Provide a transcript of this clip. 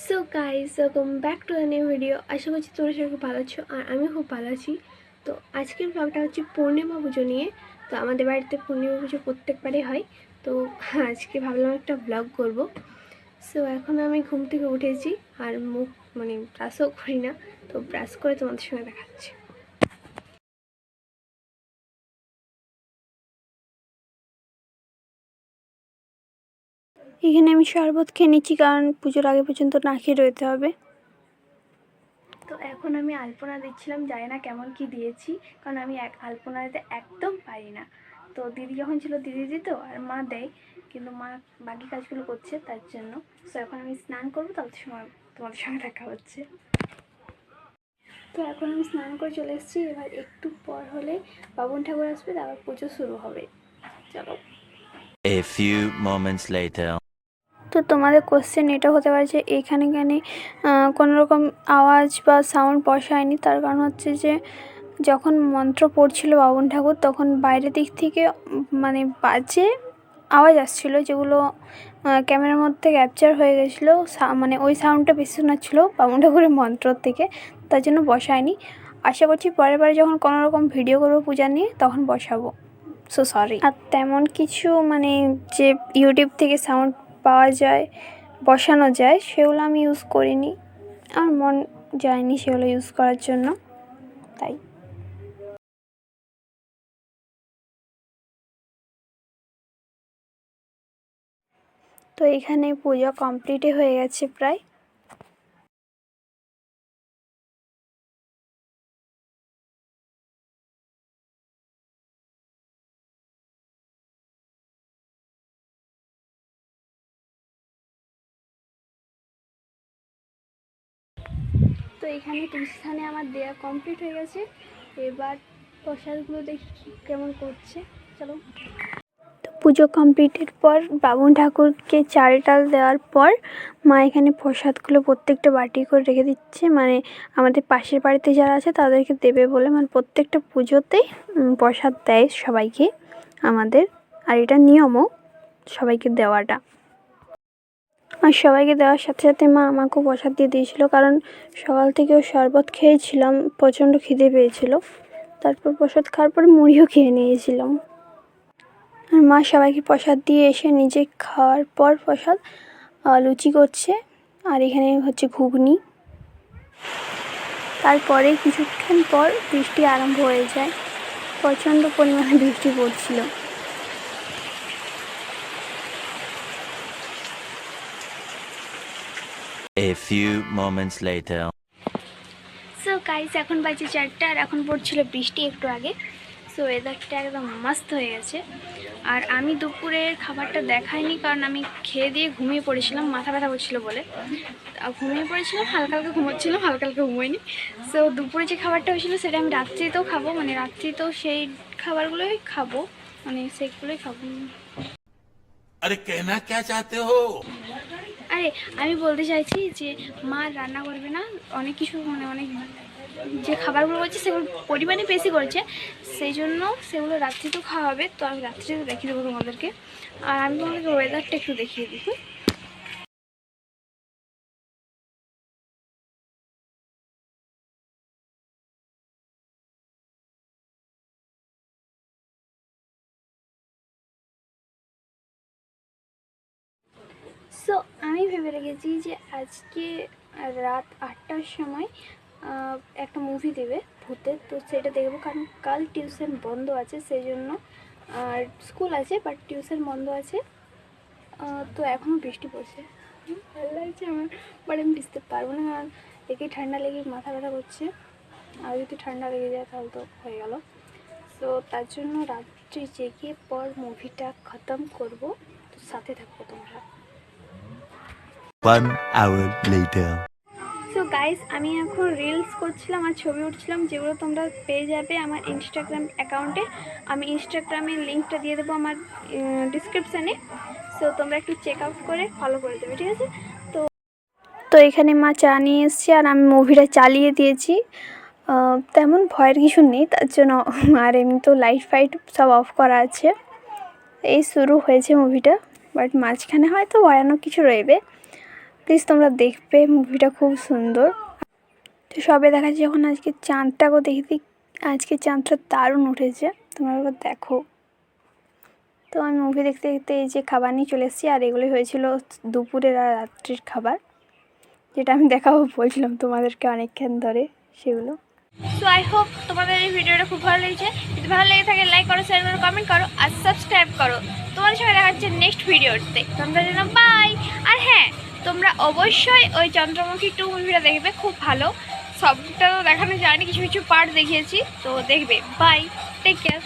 So guys, welcome back to the new video. আশা করছি তোমরা সবাই খুব ভালো আছো আর আমি খুব ভালো আছি। তো আজকের ব্লগটা হচ্ছে পূর্ণিমা পুজো নিয়ে। তো আমাদের বাড়িতে পূর্ণিমা পুজো প্রত্যেকবারই হয়। তো আজকে ভাবলাম একটা ব্লগ করব। সো এখন আমি ঘুম থেকে উঠেছি আর মুখ ব্রাশও করি না। তো ব্রাশ করে তোমাদের সঙ্গে দেখাচ্ছি। এখানে আমি শরবত খেয়ে নিচ্ছি, কারণ পুজোর আগে পর্যন্ত না খেয়ে রইতে হবে। তো এখন আমি আলপনা দিচ্ছিলাম, জানি না কেমন কি দিয়েছি, কারণ আমি আলপনা দিতে একদম পারি না। তো দিদি যখন ছিল দিদি দিত আর মা দেয়, কিন্তু মা বাকি কাজগুলো করছে তার জন্য। তো এখন আমি স্নান করবো, তার সময় তোমাদের সঙ্গে দেখা হচ্ছে। তো এখন আমি স্নান করে চলে এসেছি। এবার একটু পর হলে বাবুন ঠাকুর আসবে, তারপর পুজো শুরু হবে। চলো। A few moments later. তো তোমাদের কোশ্চেন এটা হতে পারে যে এখানে কোনো রকম আওয়াজ বা সাউন্ড বসায়নি। তার কারণ হচ্ছে যে যখন মন্ত্র পড়ছিল বাবুন ঠাকুর, তখন বাইরের দিক থেকে বাজে আওয়াজ আসছিলো, যেগুলো ক্যামেরার মধ্যে ক্যাপচার হয়ে গেছিলো। ওই সাউন্ডটা বেশি শোনাচ্ছিলো বাবুন ঠাকুরের মন্ত্রর থেকে, তার জন্য বসায়নি। আশা করছি পরের বারে যখন কোনো রকম ভিডিও করবো পূজা নিয়ে, তখন বসাবো। So sorry. আর তেমন কিছু যে ইউটিউব থেকে সাউন্ড পাওয়া যায়, বসানো যায়, সেগুলো আমি ইউজ করিনি। আমার মন যায়নি সেগুলো ইউজ করার জন্য, তাই। তো এখানে পূজা কমপ্লিটই হয়ে গেছে প্রায়। তো এখানে তুলসীস্থানে আমার দেয়া কমপ্লিট হয়ে গেছে। এবার প্রসাদগুলো দেখি কেমন করছে। চলো। তো পুজো কমপ্লিটের পর বাবুন ঠাকুরকে চাল টাল দেওয়ার পর মা এখানে প্রসাদগুলো প্রত্যেকটা বাটি করে রেখে দিচ্ছে। আমাদের পাশের বাড়িতে যারা আছে তাদেরকে দেবে বলে, প্রত্যেকটা পুজোতেই প্রসাদ দেয় সবাইকে আমাদের। আর এটা নিয়মও সবাইকে দেওয়াটা। আর সবাইকে দেওয়ার সাথে সাথে মা আমাকেও প্রসাদ দিয়ে দিয়েছিলো, কারণ সকাল থেকেও শরবত খেয়েছিলাম, প্রচণ্ড খিদে পেয়েছিল। তারপর প্রসাদ খাওয়ার পরে মুড়িও খেয়ে নিয়েছিলাম। আর মা সবাইকে প্রসাদ দিয়ে এসে নিজে খাওয়ার পর প্রসাদ লুচি করছে, আর এখানে হচ্ছে ঘুগনি। তারপরে কিছুক্ষণ পর বৃষ্টি আরম্ভ হয়ে যায়, প্রচণ্ড পরিমাণে বৃষ্টি পড়ছিল। A few moments later. So guys, এখন বাজে 4টা আর এখন পড়ছিল বৃষ্টি একটু আগে। সো ওয়েদারটা একদম মস্ত হয়ে গেছে। আর আমি দুপুরের খাবারটা দেখাইনি, কারণ আমি খেয়ে দিয়ে ঘুমিয়ে পড়েছিলাম, মাথা ব্যথা করছিলো বলে ঘুমিয়ে পড়েছিলাম। হালকা হালকা ঘুমোচ্ছিলাম, হালকা হালকা ঘুমোইনি। সো দুপুরে যে খাবারটা হয়েছিলো সেটা আমি রাত্রিতেও খাবো, রাত্রিতেও সেই খাবারগুলোই খাবো, সেগুলোই খাবো। अरे कहना क्या चाहते हो? আরে আমি বলতে চাইছি যে মা রান্না করবে না, অনেক কিছু অনেক যে খাবারগুলো করছে সেগুলো পরিমাণে বেশি করেছে, সেই জন্য সেগুলো রাত্রিতেও খাওয়া হবে। তো আমি রাত্রিতে দেখিয়ে দেবো তোমাদেরকে। আর আমি তোমাদেরকে ওয়েদারটা একটু দেখিয়ে দিই। সো আমি ভেবে রেখেছি যে আজকে রাত 8টার সময় একটা মুভি দেবে ভূতের, তো সেটা দেখবো। কারণ কাল টিউশন বন্ধ আছে, সেই জন্য। আর স্কুল আছে বাট টিউশন বন্ধ আছে। তো এখনও বৃষ্টি পড়ছে, ভালো লাগছে আমার, বাট আমি ভিজতে পারবো না, কারণ একেই ঠান্ডা লেগে মাথা ব্যথা করছে। আর যদি ঠান্ডা লেগে যায় তাহলে তো হয়ে গেল। সো তার জন্য রাত্রি জেগে পর মুভিটা খতম করবো। তো সাথে থাকবো তোমরা। 1 hour later. সো গাইস, আমি এখন রিলস করছিলাম আর ছবি উঠছিলাম, যেগুলো তোমরা পেয়ে যাবে আমার ইনস্টাগ্রাম অ্যাকাউন্টে। আমি ইনস্টাগ্রামের লিঙ্কটা দিয়ে দেবো আমার ডিসক্রিপশানে। সো তোমরা একটু চেক আউট করে ফলো করে দেবে, ঠিক আছে? তো এখানে মা চা নিয়ে এসছে আর আমি মুভিটা চালিয়ে দিয়েছি। তেমন ভয়ের কিছু নেই তার জন্য। আর এমনি তো লাইট ফাইট সব অফ করা আছে। এই শুরু হয়েছে মুভিটা, বাট মাঝখানে হয়তো ভয়ানক কিছু রইবে। প্লিজ তোমরা দেখবে, মুভিটা খুব সুন্দর। তো সবে দেখাচ্ছি যখন আজকে চাঁদটাকেও দেখি, আজকে চাঁদটা দারুণ উঠেছে, তোমরা একবার দেখো। তো আমি মুভি দেখতে দেখতে এই যে খাবার নিয়ে চলে এসেছি, আর এগুলোই হয়েছিল দুপুরের আর রাত্রির খাবার, যেটা আমি দেখাবো বলছিলাম তোমাদেরকে অনেকক্ষণ ধরে সেগুলো। সো আই হোপ তোমাদের এই ভিডিওটা খুব ভালো লেগেছে। যদি ভালো লেগে থাকে লাইক করো, শেয়ার করো, কমেন্ট করো আর সাবস্ক্রাইব করো। তোমাদের সঙ্গে দেখা হচ্ছে নেক্সট ভিডিওতে। তোমরা যেন বাই। আর হ্যাঁ, তোমরা অবশ্যই ওই চন্দ্রমুখী 2 মুভিটা দেখবে, খুব ভালো। সবটা তো দেখানো যায়নি, কিছু কিছু পার্ট দেখিয়েছি, তো দেখবে। Bye, take care.